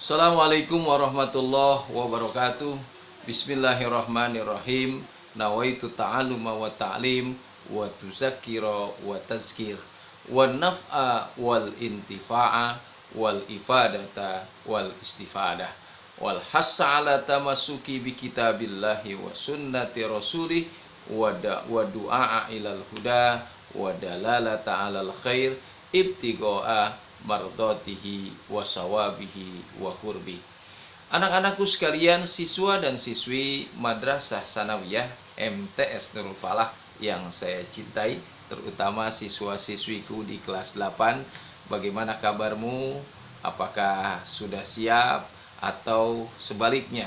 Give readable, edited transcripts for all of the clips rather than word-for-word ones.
Assalamualaikum warahmatullahi wabarakatuh. Bismillahirrahmanirrahim. Nawaitu ta'aluma wa ta'lim wa tuzakkira wa tazkir wa naf'a wal intifa'a wal ifadata wal istifadah wal hassa ala tamassuki bi kitabillahi wa sunnati rasulih wa du'a ilal huda wa dalalata alal khair ibtigo'a mardatihi wa sawabihi wa qurbi. Anak-anakku sekalian, siswa dan siswi Madrasah Sanawiyah MTS Nurul Falah yang saya cintai, terutama siswa-siswiku di kelas 8. Bagaimana kabarmu? Apakah sudah siap atau sebaliknya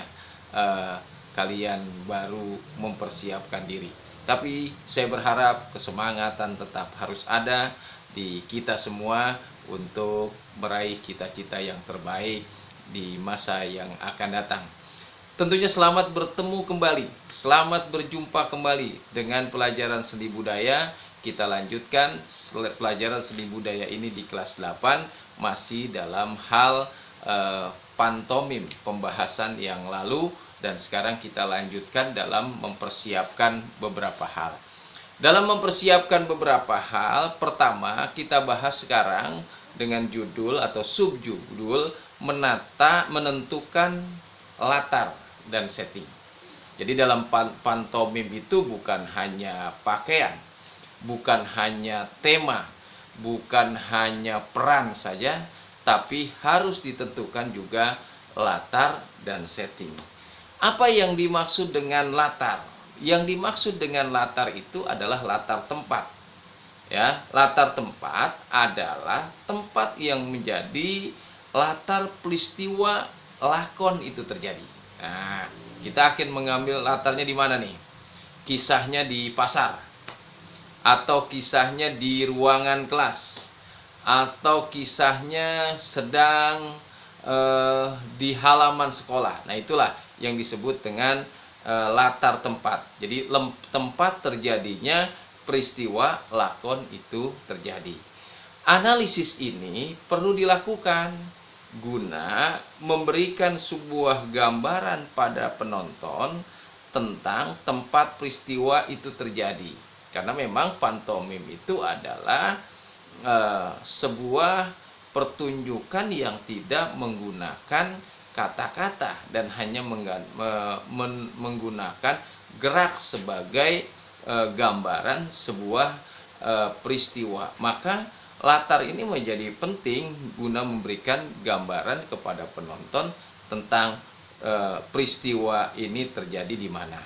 kalian baru mempersiapkan diri? Tapi saya berharap kesemangatan tetap harus ada di kita semua untuk meraih cita-cita yang terbaik di masa yang akan datang. Tentunya selamat bertemu kembali, selamat berjumpa kembali dengan pelajaran seni budaya. Kita lanjutkan pelajaran seni budaya ini di kelas 8, masih dalam hal pantomim pembahasan yang lalu, dan sekarang kita lanjutkan dalam mempersiapkan beberapa hal. Dalam mempersiapkan beberapa hal, pertama kita bahas sekarang dengan judul atau subjudul menentukan latar dan setting. Jadi dalam pantomim itu bukan hanya pakaian, bukan hanya tema, bukan hanya peran saja, tapi harus ditentukan juga latar dan setting. Apa yang dimaksud dengan latar? Yang dimaksud dengan latar itu adalah latar tempat. Ya, latar tempat adalah tempat yang menjadi latar peristiwa lakon itu terjadi. Nah, kita akan mengambil latarnya di mana nih? Kisahnya di pasar, atau kisahnya di ruangan kelas, atau kisahnya sedang di halaman sekolah. Nah, itulah yang disebut dengan latar tempat. Jadi tempat terjadinya peristiwa lakon itu terjadi. Analisis ini perlu dilakukan guna memberikan sebuah gambaran pada penonton tentang tempat peristiwa itu terjadi. Karena memang pantomim itu adalah sebuah pertunjukan yang tidak menggunakan kata-kata dan hanya menggunakan gerak sebagai gambaran sebuah peristiwa. Maka latar ini menjadi penting guna memberikan gambaran kepada penonton tentang peristiwa ini terjadi di mana.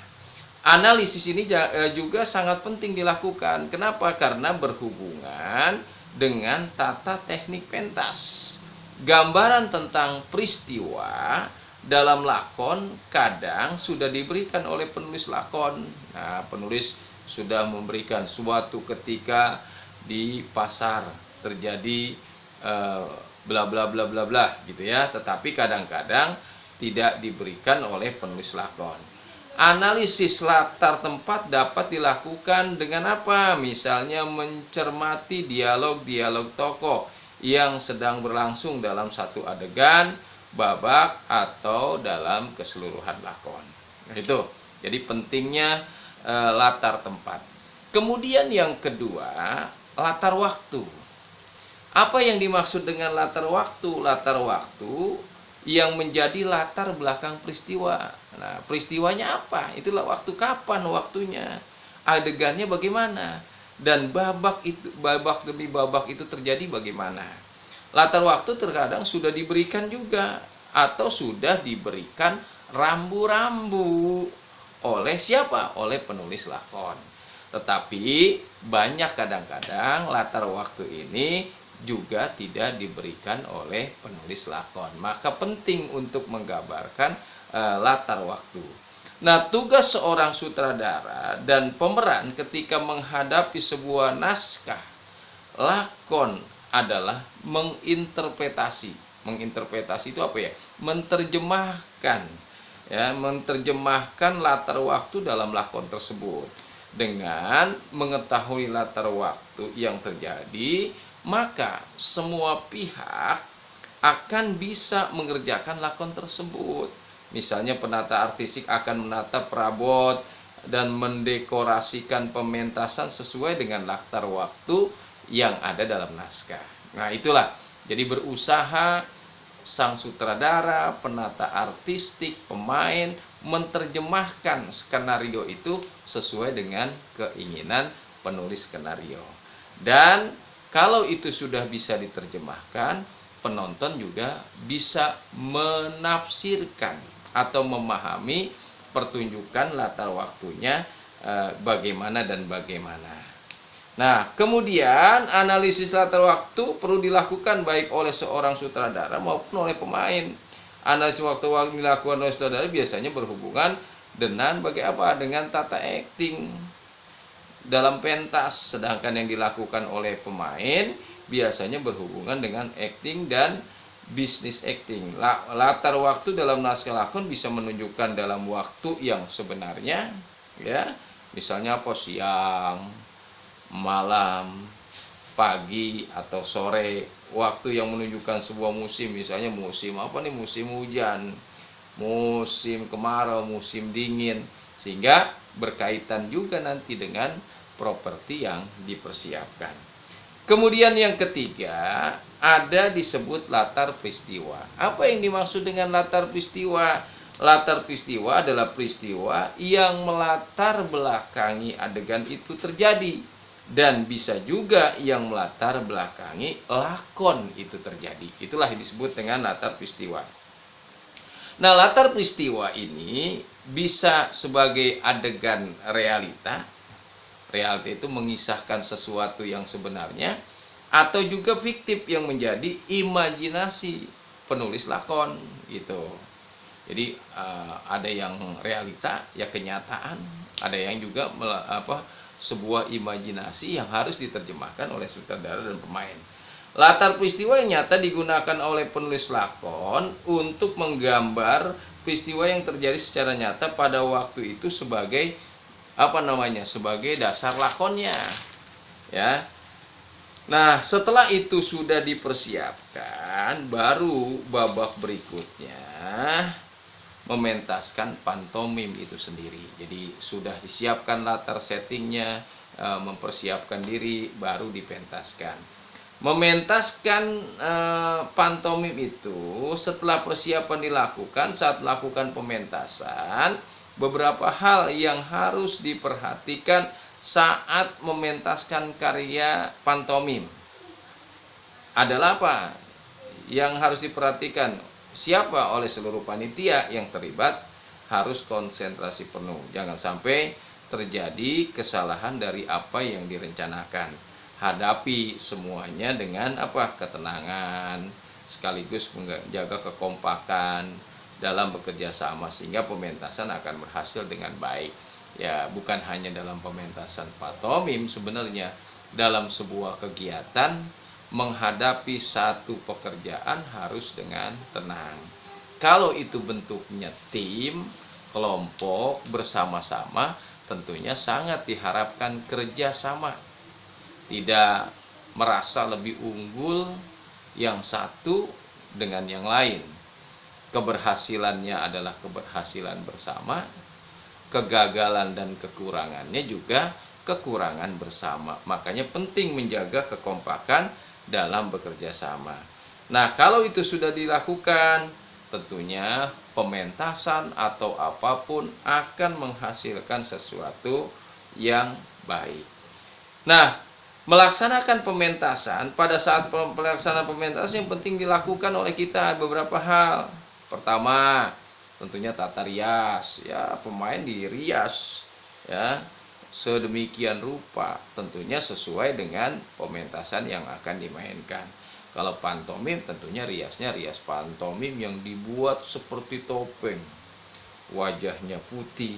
Analisis ini juga sangat penting dilakukan. Kenapa? Karena berhubungan dengan tata teknik pentas. Gambaran tentang peristiwa dalam lakon kadang sudah diberikan oleh penulis lakon. Nah, penulis sudah memberikan suatu ketika di pasar terjadi bla bla bla bla bla gitu ya, tetapi kadang-kadang tidak diberikan oleh penulis lakon. Analisis latar tempat dapat dilakukan dengan apa? Misalnya mencermati dialog-dialog tokoh yang sedang berlangsung dalam satu adegan, babak, atau dalam keseluruhan lakon. Nah, itu. Jadi pentingnya latar tempat. Kemudian yang kedua, latar waktu. Apa yang dimaksud dengan latar waktu? Latar waktu yang menjadi latar belakang peristiwa. Nah, peristiwanya apa? Itulah waktu, kapan waktunya, adegannya bagaimana, dan babak demi babak itu terjadi bagaimana. Latar waktu terkadang sudah diberikan juga, atau sudah diberikan rambu-rambu oleh siapa? Oleh penulis lakon. Tetapi banyak kadang-kadang latar waktu ini juga tidak diberikan oleh penulis lakon. Maka penting untuk menggambarkan latar waktu. Nah, tugas seorang sutradara dan pemeran ketika menghadapi sebuah naskah lakon adalah menginterpretasi. Menginterpretasi itu apa ya? Menerjemahkan, ya, menerjemahkan latar waktu dalam lakon tersebut. Dengan mengetahui latar waktu yang terjadi, maka semua pihak akan bisa mengerjakan lakon tersebut. Misalnya penata artistik akan menata perabot dan mendekorasikan pementasan sesuai dengan latar waktu yang ada dalam naskah. Nah, itulah. Jadi berusaha sang sutradara, penata artistik, pemain menerjemahkan skenario itu sesuai dengan keinginan penulis skenario. Dan kalau itu sudah bisa diterjemahkan, penonton juga bisa menafsirkan atau memahami pertunjukan latar waktunya bagaimana dan bagaimana. Nah, kemudian analisis latar waktu perlu dilakukan baik oleh seorang sutradara maupun oleh pemain. Analisis waktu yang dilakukan oleh sutradara biasanya berhubungan dengan dengan tata akting dalam pentas, sedangkan yang dilakukan oleh pemain biasanya berhubungan dengan acting dan bisnis acting. Latar waktu dalam naskah lakon bisa menunjukkan dalam waktu yang sebenarnya, ya, misalnya siang, malam, pagi atau sore, waktu yang menunjukkan sebuah musim, misalnya musim apa nih, musim hujan, musim kemarau, musim dingin, sehingga berkaitan juga nanti dengan properti yang dipersiapkan. Kemudian yang ketiga, ada disebut latar peristiwa. Apa yang dimaksud dengan latar peristiwa? Latar peristiwa adalah peristiwa yang melatar belakangi adegan itu terjadi, dan bisa juga yang melatar belakangi lakon itu terjadi. Itulah yang disebut dengan latar peristiwa. Nah, latar peristiwa ini bisa sebagai adegan realita. Realita itu mengisahkan sesuatu yang sebenarnya, atau juga fiktif yang menjadi imajinasi penulis lakon gitu. Jadi ada yang realita, ya kenyataan, ada yang juga sebuah imajinasi yang harus diterjemahkan oleh sutradara dan pemain. Latar peristiwa yang nyata digunakan oleh penulis lakon untuk menggambar peristiwa yang terjadi secara nyata pada waktu itu sebagai sebagai dasar lakonnya, ya. Nah, setelah itu sudah dipersiapkan, baru babak berikutnya mementaskan pantomim itu sendiri. Jadi sudah disiapkan latar settingnya, mempersiapkan diri, baru dipentaskan. Mementaskan pantomim itu setelah persiapan dilakukan, saat melakukan pementasan, beberapa hal yang harus diperhatikan saat mementaskan karya pantomim adalah apa? Yang harus diperhatikan, siapa? Oleh seluruh panitia yang terlibat harus konsentrasi penuh. Jangan sampai terjadi kesalahan dari apa yang direncanakan. Hadapi semuanya dengan ketenangan, sekaligus menjaga kekompakan dalam bekerja sama, sehingga pementasan akan berhasil dengan baik. Ya, bukan hanya dalam pementasan pantomim, sebenarnya dalam sebuah kegiatan menghadapi satu pekerjaan harus dengan tenang. Kalau itu bentuknya tim, kelompok, bersama-sama, tentunya sangat diharapkan kerjasama. Tidak merasa lebih unggul yang satu dengan yang lain. Keberhasilannya adalah keberhasilan bersama, kegagalan dan kekurangannya juga kekurangan bersama. Makanya penting menjaga kekompakan dalam bekerja sama. Nah, kalau itu sudah dilakukan, tentunya pementasan atau apapun akan menghasilkan sesuatu yang baik. Nah, melaksanakan pementasan, pada saat pelaksanaan pementasan yang penting dilakukan oleh kita beberapa hal. Pertama, tentunya tata rias, ya, pemain dirias, ya, sedemikian rupa, tentunya sesuai dengan pementasan yang akan dimainkan. Kalau pantomim, tentunya riasnya rias pantomim yang dibuat seperti topeng, wajahnya putih,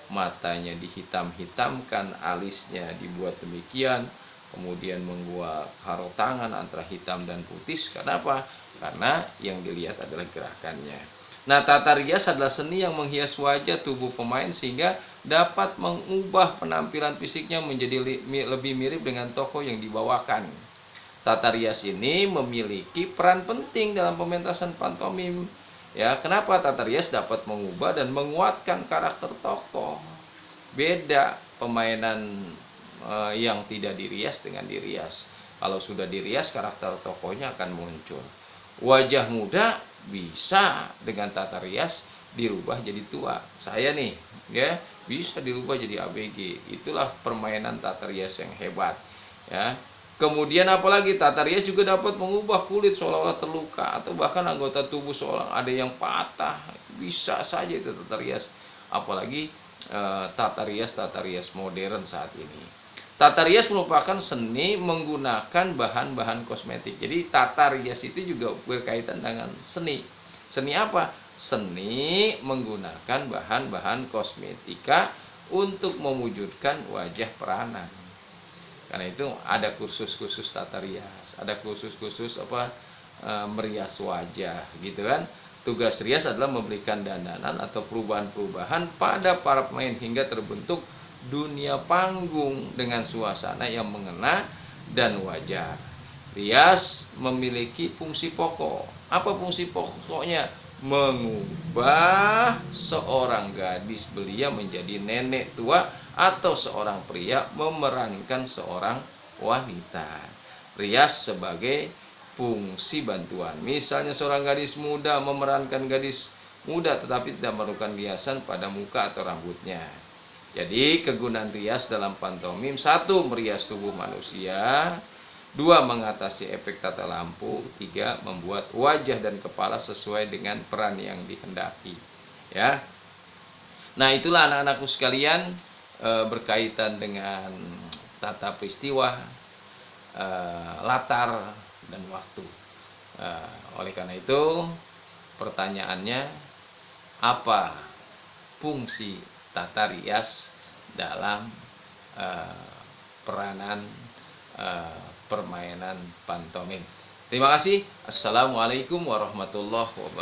matanya dihitam-hitamkan, alisnya dibuat demikian, kemudian membuat karo tangan antara hitam dan putih. Kenapa? Karena yang dilihat adalah gerakannya. Nah, tata rias adalah seni yang menghias wajah tubuh pemain sehingga dapat mengubah penampilan fisiknya menjadi lebih mirip dengan tokoh yang dibawakan. tata rias ini memiliki peran penting dalam pementasan pantomim. Ya, kenapa? Tata rias dapat mengubah dan menguatkan karakter tokoh. Beda pemainan yang tidak dirias dengan dirias. Kalau sudah dirias, karakter tokohnya akan muncul. Wajah muda bisa dengan tata rias dirubah jadi tua. Saya nih, ya, bisa dirubah jadi ABG. Itulah permainan tata rias yang hebat, ya. Kemudian apalagi tata rias juga dapat mengubah kulit seolah-olah terluka atau bahkan anggota tubuh seolah ada yang patah. Bisa saja itu tata rias. Apalagi tata rias modern saat ini. Tata rias merupakan seni menggunakan bahan-bahan kosmetik. Jadi tata rias itu juga berkaitan dengan seni. Seni apa? Seni menggunakan bahan-bahan kosmetika untuk mewujudkan wajah peranan. Karena itu ada kursus-kursus tata rias, ada kursus-kursus merias wajah, gitu kan. Tugas rias adalah memberikan dandanan atau perubahan-perubahan pada para pemain hingga terbentuk dunia panggung dengan suasana yang mengena dan wajar. Rias memiliki fungsi pokok. Apa fungsi pokoknya? Mengubah seorang gadis belia menjadi nenek tua atau seorang pria memerankan seorang wanita. Rias sebagai fungsi bantuan. Misalnya seorang gadis muda memerankan gadis muda tetapi tidak memerlukan riasan pada muka atau rambutnya. Jadi kegunaan rias dalam pantomim: 1. Merias tubuh manusia, 2. Mengatasi efek tata lampu, 3. Membuat wajah dan kepala sesuai dengan peran yang dihendaki. Ya. Nah, itulah anak-anakku sekalian berkaitan dengan tata peristiwa, latar, dan waktu. Oleh karena itu, pertanyaannya, apa fungsi tata rias dalam peranan permainan pantomim? Terima kasih. Assalamualaikum warahmatullahi wabarakatuh.